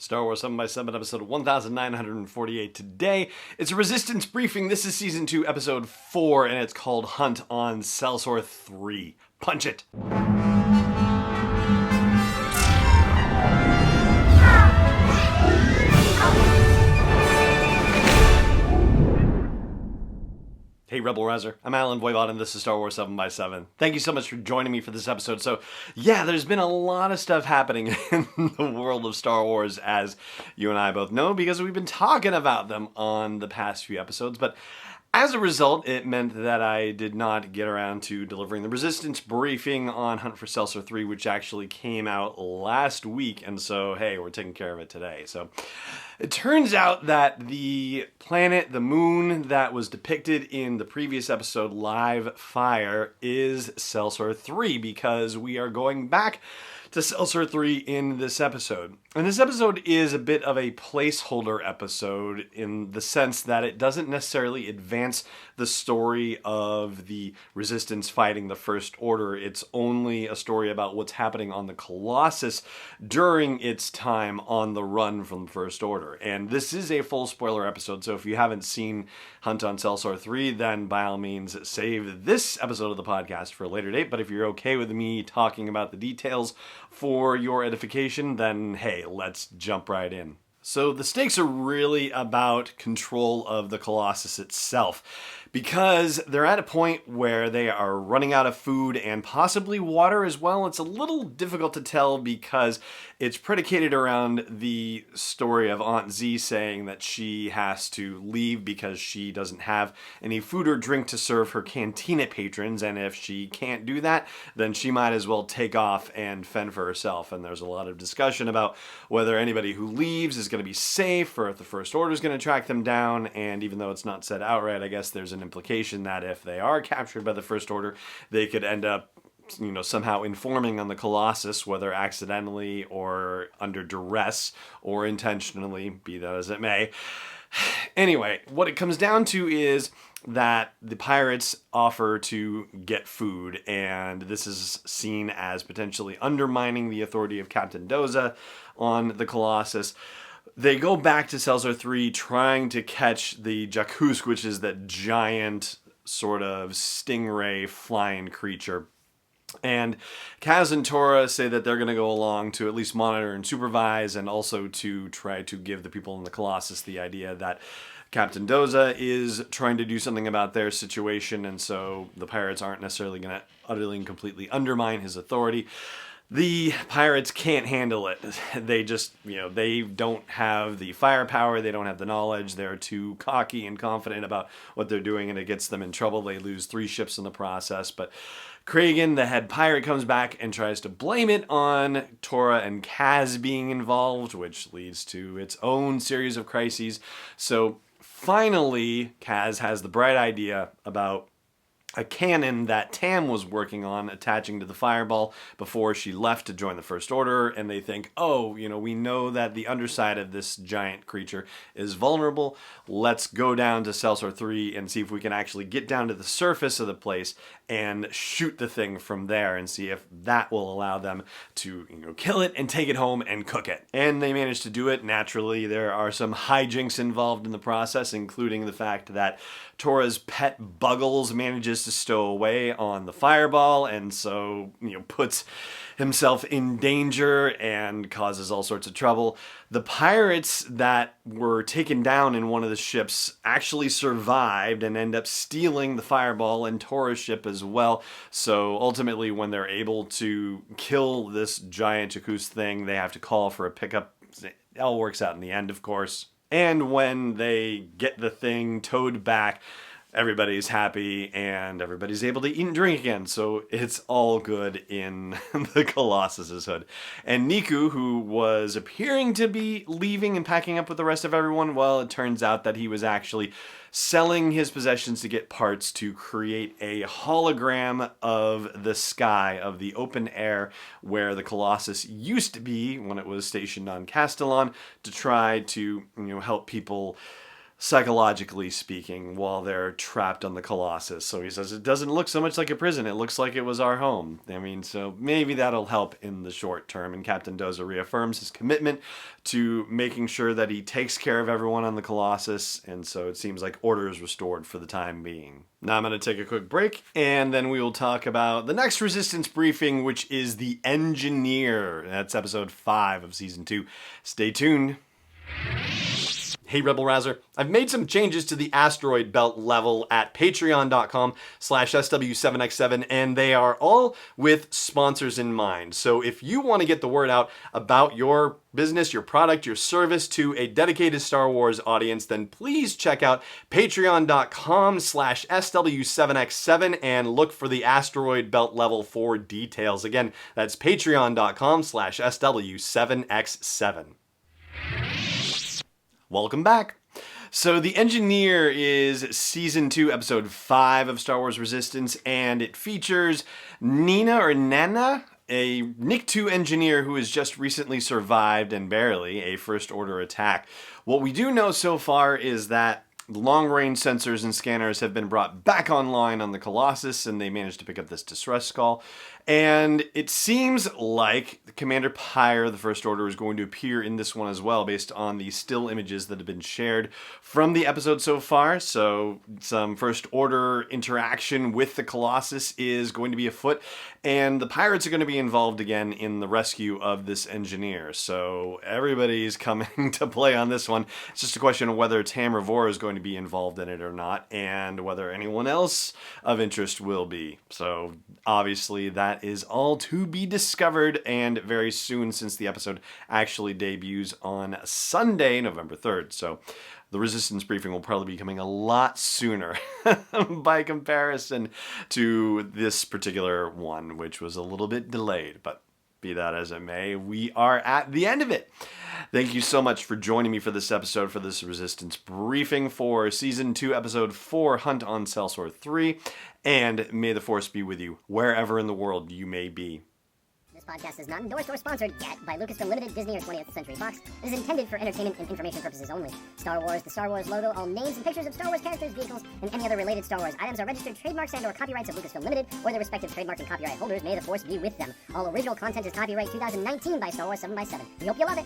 Star Wars 7x7, episode 1948 today. It's a Resistance briefing. This is season 2, episode 4, and it's called Hunt on Celsor 3. Punch it! Hey Rebel Rouser, I'm Alan Voivod and this is Star Wars 7x7. Thank you so much for joining me for this episode. So yeah, there's been a lot of stuff happening in the world of Star Wars, as you and I both know, because we've been talking about them on the past few episodes, but as a result, it meant that I did not get around to delivering the Resistance briefing on Hunt for Celsor 3, which actually came out last week, and so, hey, we're taking care of it today. So, it turns out that the planet, the moon, that was depicted in the previous episode, Live Fire, is Celsor 3, because we are going back to Celsor 3 in this episode. And this episode is a bit of a placeholder episode in the sense that it doesn't necessarily advance the story of the Resistance fighting the First Order. It's only a story about what's happening on the Colossus during its time on the run from the First Order. And this is a full spoiler episode, so if you haven't seen Hunt on Celsor 3, then by all means save this episode of the podcast for a later date. But if you're okay with me talking about the details for your edification, then hey, let's jump right in. So the stakes are really about control of the Colossus itself, because they're at a point where they are running out of food and possibly water as well. It's a little difficult to tell because it's predicated around the story of Aunt Z saying that she has to leave because she doesn't have any food or drink to serve her cantina patrons, and if she can't do that, then she might as well take off and fend for herself. And there's a lot of discussion about whether anybody who leaves is going to be safe or if the First Order is going to track them down, and even though it's not said outright, I guess there's an implication that if they are captured by the First Order, they could end up somehow informing on the Colossus, whether accidentally or under duress or intentionally, be that as it may. Anyway, what it comes down to is that the pirates offer to get food, and this is seen as potentially undermining the authority of Captain Doza on the Colossus. They go back to Celsor 3 trying to catch the jakoosk, which is that giant sort of stingray flying creature. And Kaz and Tora say that they're going to go along to at least monitor and supervise, and also to try to give the people in the Colossus the idea that Captain Doza is trying to do something about their situation, and so the pirates aren't necessarily going to utterly and completely undermine his authority. The pirates can't handle it. They just, they don't have the firepower, they don't have the knowledge, they're too cocky and confident about what they're doing, and it gets them in trouble. They lose 3 ships in the process, but Kragan, the head pirate, comes back and tries to blame it on Tora and Kaz being involved, which leads to its own series of crises. So finally, Kaz has the bright idea about a cannon that Tam was working on attaching to the fireball before she left to join the First Order, and they think, we know that the underside of this giant creature is vulnerable. Let's go down to Celsor 3 and see if we can actually get down to the surface of the place and shoot the thing from there and see if that will allow them to, kill it and take it home and cook it. And they managed to do it. Naturally, there are some hijinks involved in the process, including the fact that Tora's pet Buggles manages to stow away on the fireball, and so, puts himself in danger and causes all sorts of trouble. The pirates that were taken down in one of the ships actually survived and end up stealing the fireball and Tora's ship as well. So ultimately, when they're able to kill this giant jakoosk thing, they have to call for a pickup. It all works out in the end, of course. And when they get the thing towed back, everybody's happy and everybody's able to eat and drink again. So it's all good in the Colossus's hood. And Niku, who was appearing to be leaving and packing up with the rest of everyone, well, it turns out that he was actually selling his possessions to get parts to create a hologram of the sky, of the open air where the Colossus used to be when it was stationed on Castellon, to try to, help people psychologically speaking, while they're trapped on the Colossus. So he says, it doesn't look so much like a prison, it looks like it was our home. I mean, so maybe that'll help in the short term. And Captain Doza reaffirms his commitment to making sure that he takes care of everyone on the Colossus, and so it seems like order is restored for the time being. Now I'm going to take a quick break, and then we will talk about the next Resistance briefing, which is the Engineer. That's episode 5 of season 2. Stay tuned. Hey Rebel Rouser, I've made some changes to the asteroid belt level at patreon.com/SW7X7, and they are all with sponsors in mind. So if you want to get the word out about your business, your product, your service to a dedicated Star Wars audience, then please check out patreon.com/SW7X7 and look for the asteroid belt level for details. Again, that's patreon.com/SW7X7. Welcome back. So The Engineer is season 2, episode 5 of Star Wars Resistance, and it features Nana, a Nick-2 engineer who has just recently survived, and barely, a First Order attack. What we do know so far is that long-range sensors and scanners have been brought back online on the Colossus, and they managed to pick up this distress call. And it seems like Commander Pyre, the First Order, is going to appear in this one as well, based on the still images that have been shared from the episode so far. So some First Order interaction with the Colossus is going to be afoot, and the pirates are going to be involved again in the rescue of this engineer. So everybody's coming to play on this one. It's just a question of whether Tam Revor is going to be involved in it or not, and whether anyone else of interest will be. So obviously that is all to be discovered, and very soon, since the episode actually debuts on Sunday, November 3rd. So the Resistance briefing will probably be coming a lot sooner by comparison to this particular one, which was a little bit delayed, but be that as it may, we are at the end of it. Thank you so much for joining me for this episode, for this Resistance briefing for Season 2, Episode 4, Hunt on Celsor 3, and may the Force be with you wherever in the world you may be. This podcast is not endorsed or sponsored yet by Lucasfilm Limited, Disney, or 20th Century Fox. It is intended for entertainment and information purposes only. Star Wars, the Star Wars logo, all names and pictures of Star Wars characters, vehicles, and any other related Star Wars items are registered trademarks and/or copyrights of Lucasfilm Limited or their respective trademark and copyright holders. May the Force be with them. All original content is copyright 2019 by Star Wars 7x7. We hope you love it.